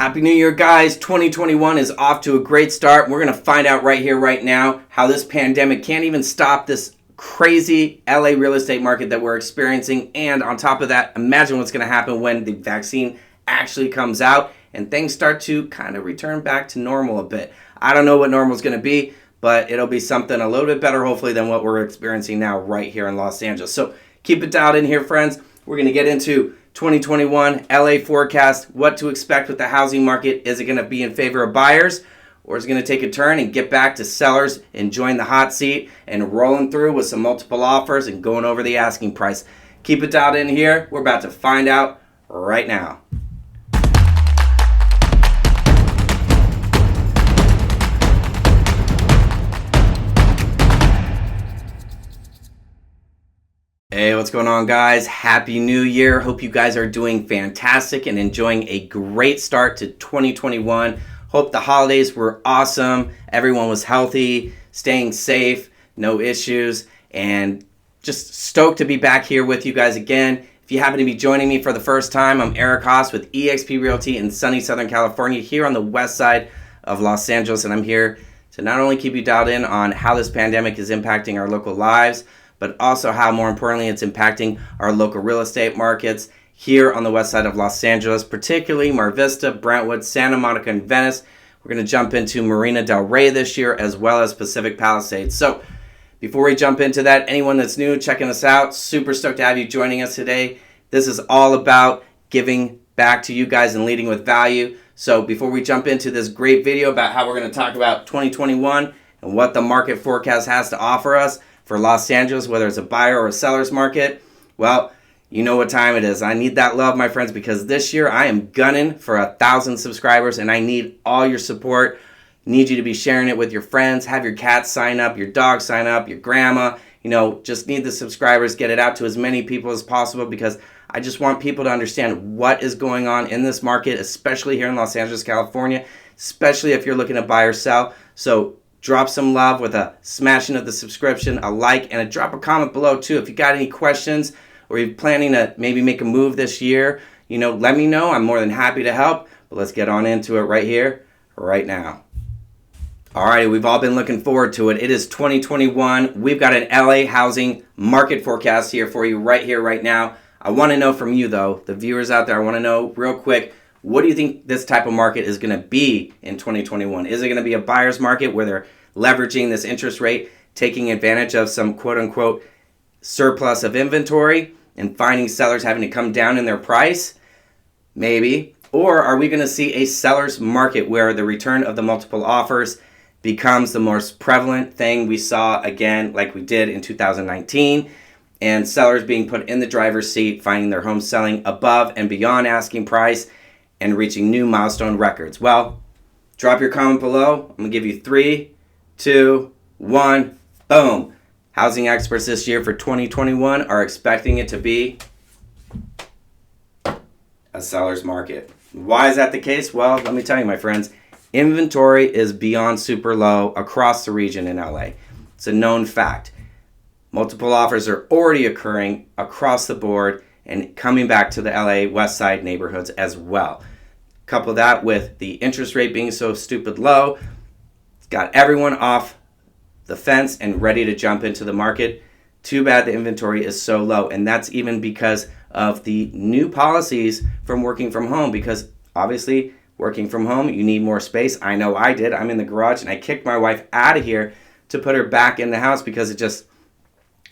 Happy New Year, guys. 2021 is off to a great start. We're going to find out right here, right now, how this pandemic can't even stop this crazy LA real estate market that we're experiencing. And on top of that, imagine what's going to happen when the vaccine actually comes out and things start to kind of return back to normal a bit. I don't know what normal is going to be, but it'll be something a little bit better, hopefully, than what we're experiencing now right here in Los Angeles. So keep it dialed in here, friends. We're going to get into 2021 LA forecast, what to expect with the housing market. Is it going to be in favor of buyers, or is it going to take a turn and get back to sellers enjoying the hot seat and rolling through with some multiple offers and going over the asking price? Keep it dialed in here. We're about to find out right now. Hey, what's going on, guys? Happy New Year. Hope you guys are doing fantastic and enjoying a great start to 2021. Hope the holidays were awesome. Everyone was healthy, staying safe, no issues, and just stoked to be back here with you guys again. If you happen to be joining me for the first time, I'm Eric Haas with eXp Realty in sunny Southern California here on the west side of Los Angeles, and I'm here to not only keep you dialed in on how this pandemic is impacting our local lives, but also how, more importantly, it's impacting our local real estate markets here on the west side of Los Angeles, particularly Mar Vista, Brentwood, Santa Monica, and Venice. We're going to jump into Marina del Rey this year, as well as Pacific Palisades. So before we jump into that, anyone that's new checking us out, super stoked to have you joining us today. This is all about giving back to you guys and leading with value. So before we jump into this great video about how we're going to talk about 2021 and what the market forecast has to offer us for Los Angeles, whether it's a buyer or a seller's market, well, you know what time it is. I need that love, my friends, because this year I am gunning for 1,000 subscribers, and I need all your support. Need you to be sharing it with your friends. Have your cats sign up, your dog sign up, your grandma. Just need the subscribers. Get it out to as many people as possible, because I just want people to understand what is going on in this market, especially here in Los Angeles, California, especially if you're looking to buy or sell. So drop some love with a smashing of the subscription, a like, and drop a comment below too. If you got any questions or you're planning to maybe make a move this year, let me know. I'm more than happy to help. But let's get on into it right here, right now. Alrighty, we've all been looking forward to it. It is 2021. We've got an LA housing market forecast here for you right here, right now. I want to know from you, though, the viewers out there, I want to know real quick, what do you think this type of market is going to be in 2021? Is it going to be a buyer's market where they're leveraging this interest rate, taking advantage of some quote-unquote surplus of inventory and finding sellers having to come down in their price? Maybe. Or are we going to see a seller's market where the return of the multiple offers becomes the most prevalent thing we saw again like we did in 2019, and sellers being put in the driver's seat, finding their homes selling above and beyond asking price and reaching new milestone records? Well, drop your comment below. I'm going to give you 3, 2, 1, boom. Housing experts this year for 2021 are expecting it to be a seller's market. Why is that the case? Well, let me tell you, my friends, inventory is beyond super low across the region in LA. It's a known fact. Multiple offers are already occurring across the board and coming back to the LA West Side neighborhoods as well. Couple that with the interest rate being so stupid low, it's got everyone off the fence and ready to jump into the market. Too bad the inventory is so low, and that's even because of the new policies from working from home, because obviously working from home, you need more space. I know I did. I'm in the garage, and I kicked my wife out of here to put her back in the house because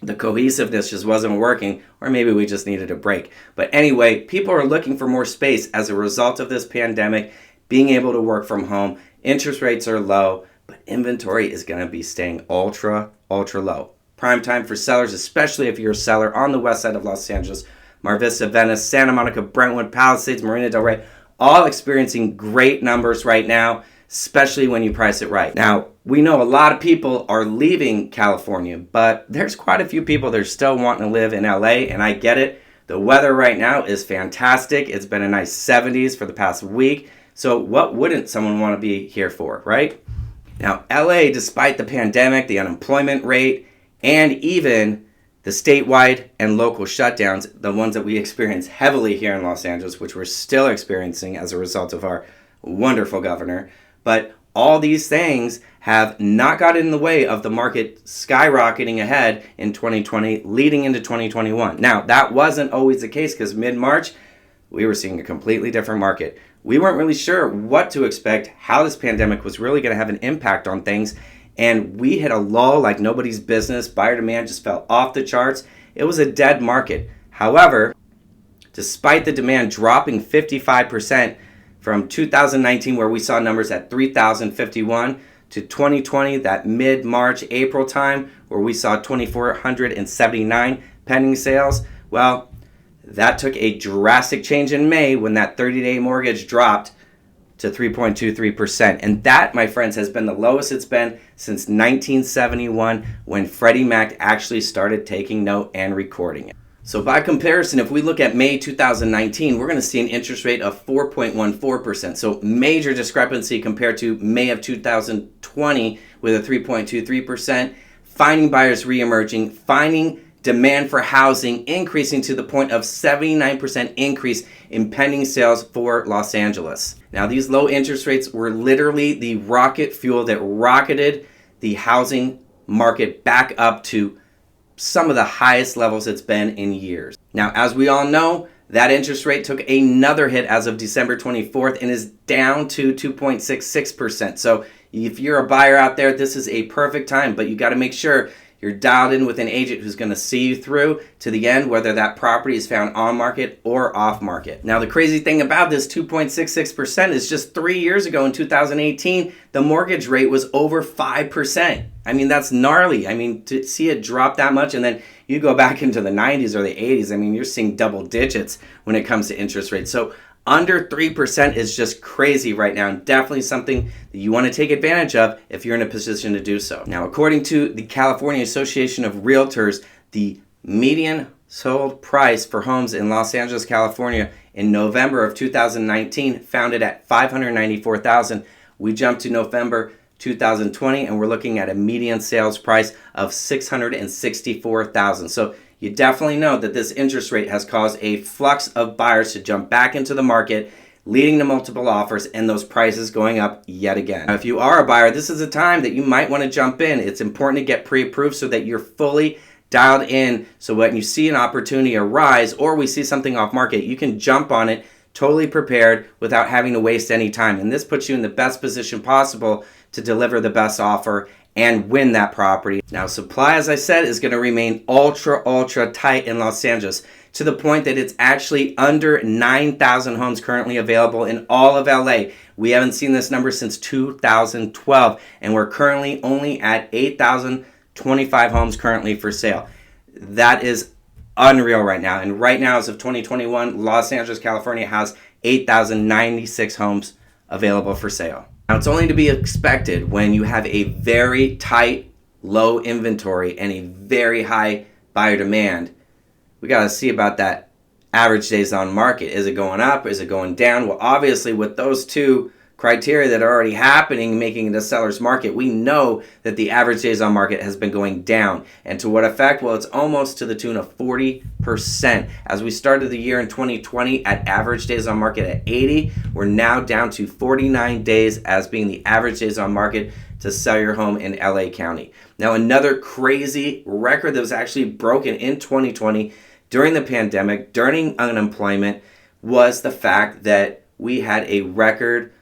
the cohesiveness just wasn't working, or maybe we just needed a break. But anyway, people are looking for more space as a result of this pandemic, being able to work from home. Interest rates are low, but inventory is going to be staying ultra low. Prime time for sellers, especially if you're a seller on the west side of Los Angeles, Mar Vista, Venice, Santa Monica, Brentwood, Palisades, Marina del Rey, all experiencing great numbers right now, especially when you price it right. Now, we know a lot of people are leaving California, but there's quite a few people that are still wanting to live in LA, and I get it. The weather right now is fantastic. It's been a nice 70s for the past week, so what wouldn't someone want to be here for, right? Now, LA, despite the pandemic, the unemployment rate, and even the statewide and local shutdowns, the ones that we experience heavily here in Los Angeles, which we're still experiencing as a result of our Wonderful governor. But all these things have not gotten in the way of the market skyrocketing ahead in 2020, leading into 2021. Now, that wasn't always the case because mid-March, we were seeing a completely different market. We weren't really sure what to expect, how this pandemic was really going to have an impact on things, and we hit a lull like nobody's business. Buyer demand just fell off the charts. It was a dead market. However, despite the demand dropping 55% from 2019, where we saw numbers at 3,051, to 2020, that mid-March, April time, where we saw 2,479 pending sales, well, that took a drastic change in May when that 30-day mortgage dropped to 3.23%. And that, my friends, has been the lowest it's been since 1971 when Freddie Mac actually started taking note and recording it. So by comparison, if we look at May 2019, we're going to see an interest rate of 4.14%. So major discrepancy compared to May of 2020 with a 3.23%. Finding buyers reemerging, finding demand for housing increasing to the point of 79% increase in pending sales for Los Angeles. Now, these low interest rates were literally the rocket fuel that rocketed the housing market back up to some of the highest levels it's been in years. Now, as we all know, that interest rate took another hit as of December 24th and is down to 2.66%. So if you're a buyer out there, this is a perfect time, but you got to make sure you're dialed in with an agent who's going to see you through to the end, whether that property is found on market or off market. Now, the crazy thing about this 2.66% is just 3 years ago in 2018, the mortgage rate was over 5%. I mean, that's gnarly. I mean, to see it drop that much, and then you go back into the 90s or the 80s, I mean, you're seeing double digits when it comes to interest rates. So under 3% is just crazy right now, and definitely something that you want to take advantage of if you're in a position to do so. Now, according to the California Association of Realtors, the median sold price for homes in Los Angeles, California in November of 2019 found it at $594,000. We jumped to November 2020 and we're looking at a median sales price of $664,000. So you definitely know that this interest rate has caused a flux of buyers to jump back into the market, leading to multiple offers and those prices going up yet again. Now, if you are a buyer, this is a time that you might want to jump in. It's important to get pre-approved so that you're fully dialed in, so when you see an opportunity arise or we see something off market, you can jump on it totally prepared without having to waste any time. And this puts you in the best position possible to deliver the best offer and win that property. Now, supply, as I said, is going to remain ultra tight in Los Angeles to the point that it's actually under 9,000 homes currently available in all of LA. We haven't seen this number since 2012, and we're currently only at 8,025 homes currently for sale. That is unreal right now. And right now, as of 2021, Los Angeles, California has 8,096 homes available for sale. Now, it's only to be expected when you have a very tight, low inventory and a very high buyer demand. We got to see about that average days on market. Is it going up? Is it going down? Well, obviously, with those two criteria that are already happening, making it a seller's market, we know that the average days on market has been going down. And to what effect? Well, it's almost to the tune of 40%. As we started the year in 2020 at average days on market at 80, we're now down to 49 days as being the average days on market to sell your home in LA County. Now, another crazy record that was actually broken in 2020 during the pandemic, during unemployment, was the fact that we had a record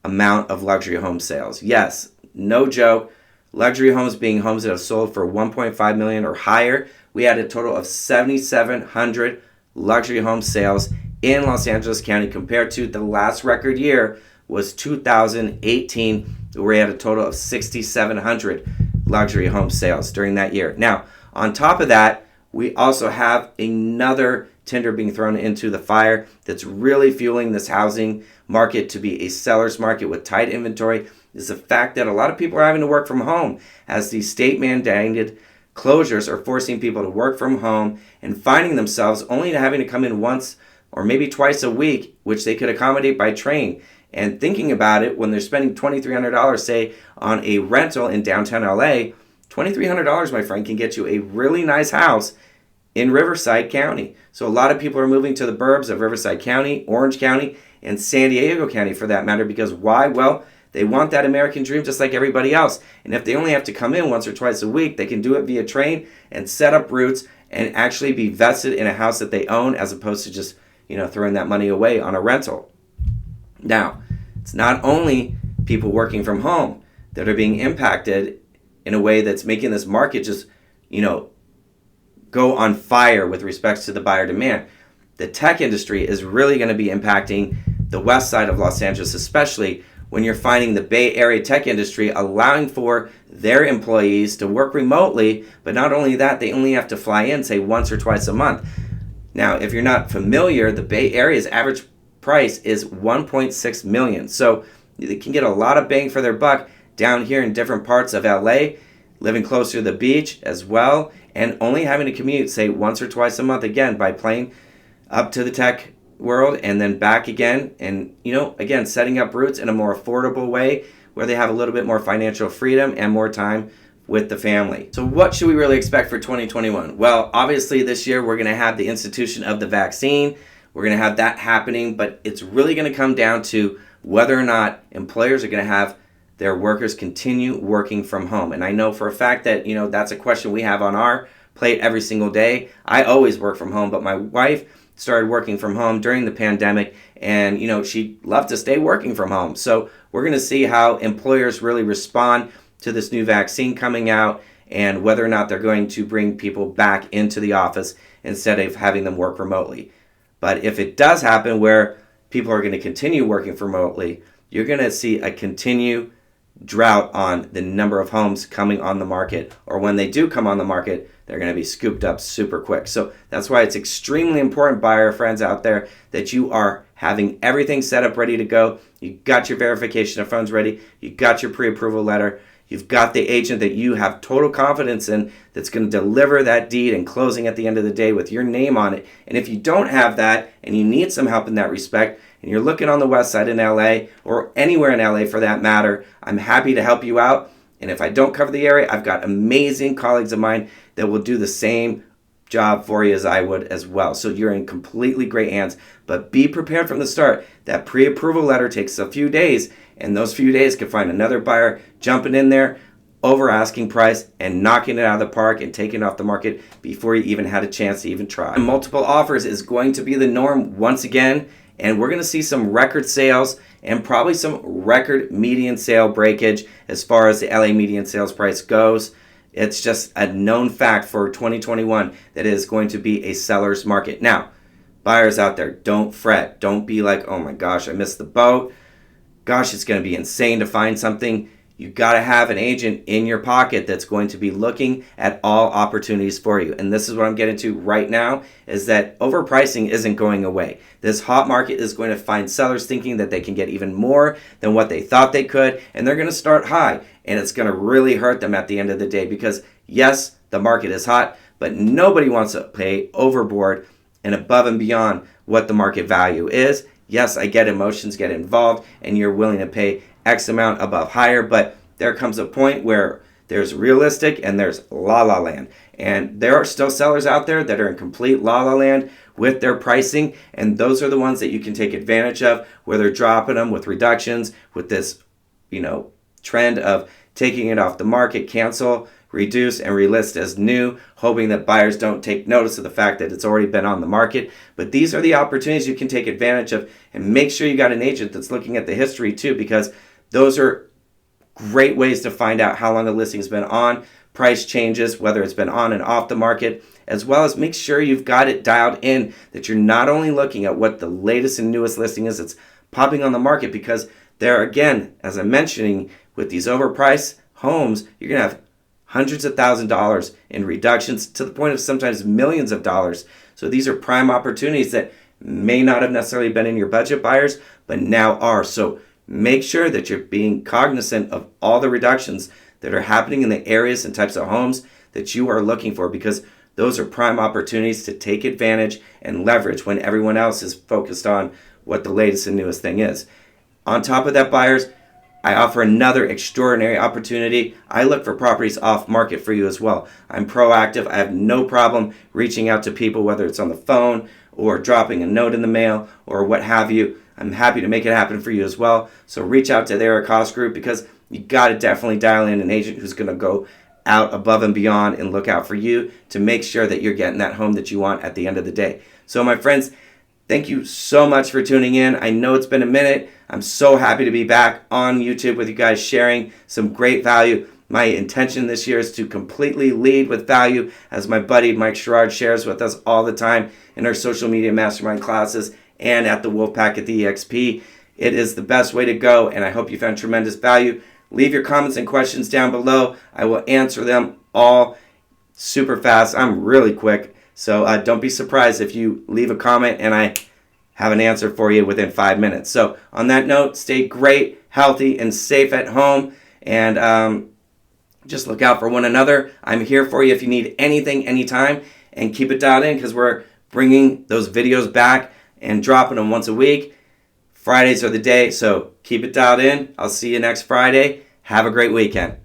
amount of luxury home sales. Yes, no joke. Luxury homes being homes that have sold for $1.5 million or higher. We had a total of 7,700 luxury home sales in Los Angeles County compared to the last record year was 2018, where we had a total of 6,700 luxury home sales during that year. Now, on top of that, we also have another tinder being thrown into the fire that's really fueling this housing market to be a seller's market with tight inventory, is the fact that a lot of people are having to work from home as the state mandated closures are forcing people to work from home and finding themselves only having to come in once or maybe twice a week, which they could accommodate by train. And thinking about it, when they're spending $2,300, say, on a rental in downtown LA, $2,300, my friend, can get you a really nice house in Riverside County. So a lot of people are moving to the burbs of Riverside County, Orange County, in San Diego County for that matter. Because why? Well, they want that American dream just like everybody else. And if they only have to come in once or twice a week, they can do it via train and set up roots and actually be vested in a house that they own, as opposed to just, throwing that money away on a rental. Now, it's not only people working from home that are being impacted in a way that's making this market just, go on fire with respects to the buyer demand. The tech industry is really going to be impacting the west side of Los Angeles, especially when you're finding the Bay Area tech industry allowing for their employees to work remotely, but not only that, they only have to fly in, say, once or twice a month. Now, if you're not familiar, the Bay Area's average price is $1.6 million. So they can get a lot of bang for their buck down here in different parts of LA, living closer to the beach as well, and only having to commute, say, once or twice a month, again, by plane up to the tech world and then back again. And, again, setting up roots in a more affordable way where they have a little bit more financial freedom and more time with the family. So what should we really expect for 2021? Well, obviously this year we're going to have the institution of the vaccine. We're going to have that happening, but it's really going to come down to whether or not employers are going to have their workers continue working from home. And I know for a fact that, that's a question we have on our plate every single day. I always work from home, but my wife started working from home during the pandemic, and, she loved to stay working from home. So we're going to see how employers really respond to this new vaccine coming out and whether or not they're going to bring people back into the office instead of having them work remotely. But if it does happen where people are going to continue working remotely, you're going to see a continued drought on the number of homes coming on the market, or when they do come on the market, they're going to be scooped up super quick. So that's why it's extremely important, buyer friends out there, that you are having everything set up ready to go. You got your verification of funds ready. You got your pre-approval letter. You've got the agent that you have total confidence in that's going to deliver that deed and closing at the end of the day with your name on it. And if you don't have that and you need some help in that respect, and you're looking on the west side in LA or anywhere in LA for that matter, I'm happy to help you out. And if I don't cover the area, I've got amazing colleagues of mine that will do the same job for you as I would as well. So you're in completely great hands. But be prepared from the start. That pre-approval letter takes a few days, and those few days can find another buyer jumping in there over asking price and knocking it out of the park and taking it off the market before you even had a chance to even try. Multiple offers is going to be the norm once again, and we're going to see some record sales and probably some record median sale breakage as far as the LA median sales price goes. It's just a known fact for 2021 that it is going to be a seller's market. Now, buyers out there, don't fret. Don't be like, oh my gosh, I missed the boat. Gosh, it's going to be insane to find something. You got to have an agent in your pocket that's going to be looking at all opportunities for you. And this is what I'm getting to right now, is that overpricing isn't going away. This hot market is going to find sellers thinking that they can get even more than what they thought they could, and they're going to start high. And it's going to really hurt them at the end of the day because, yes, the market is hot, but nobody wants to pay overboard and above and beyond what the market value is. Yes, I get emotions get involved, and you're willing to pay X amount above higher, but there comes a point where there's realistic and there's la-la land. And there are still sellers out there that are in complete la-la land with their pricing, and those are the ones that you can take advantage of, where they're dropping them with reductions, with this, trend of taking it off the market, cancel, reduce, and relist as new, hoping that buyers don't take notice of the fact that it's already been on the market. But these are the opportunities you can take advantage of, and make sure you got an agent that's looking at the history too, because those are great ways to find out how long a listing's been on, price changes, whether it's been on and off the market, as well as make sure you've got it dialed in, that you're not only looking at what the latest and newest listing is that's popping on the market, because there, again, as I'm mentioning, with these overpriced homes, you're going to have hundreds of thousands of dollars in reductions to the point of sometimes millions of dollars. So these are prime opportunities that may not have necessarily been in your budget, buyers, but now are. So make sure that you're being cognizant of all the reductions that are happening in the areas and types of homes that you are looking for, because those are prime opportunities to take advantage and leverage when everyone else is focused on what the latest and newest thing is. On top of that, buyers, I offer another extraordinary opportunity. I look for properties off market for you as well. I'm proactive. I have no problem reaching out to people, whether it's on the phone or dropping a note in the mail or what have you. I'm happy to make it happen for you as well. So reach out to the Eric Haas Group, because you got to definitely dial in an agent who's going to go out above and beyond and look out for you to make sure that you're getting that home that you want at the end of the day. So my friends, thank you so much for tuning in. I know it's been a minute. I'm so happy to be back on YouTube with you guys, sharing some great value. My intention this year is to completely lead with value, as my buddy Mike Sherrard shares with us all the time in our social media mastermind classes and at the Wolfpack at the EXP. It is the best way to go, and I hope you found tremendous value. Leave your comments and questions down below. I will answer them all super fast. I'm really quick. So don't be surprised if you leave a comment and I have an answer for you within 5 minutes. So on that note, stay great, healthy, and safe at home. And just look out for one another. I'm here for you if you need anything, anytime. And keep it dialed in, because we're bringing those videos back and dropping them once a week. Fridays are the day, so keep it dialed in. I'll see you next Friday. Have a great weekend.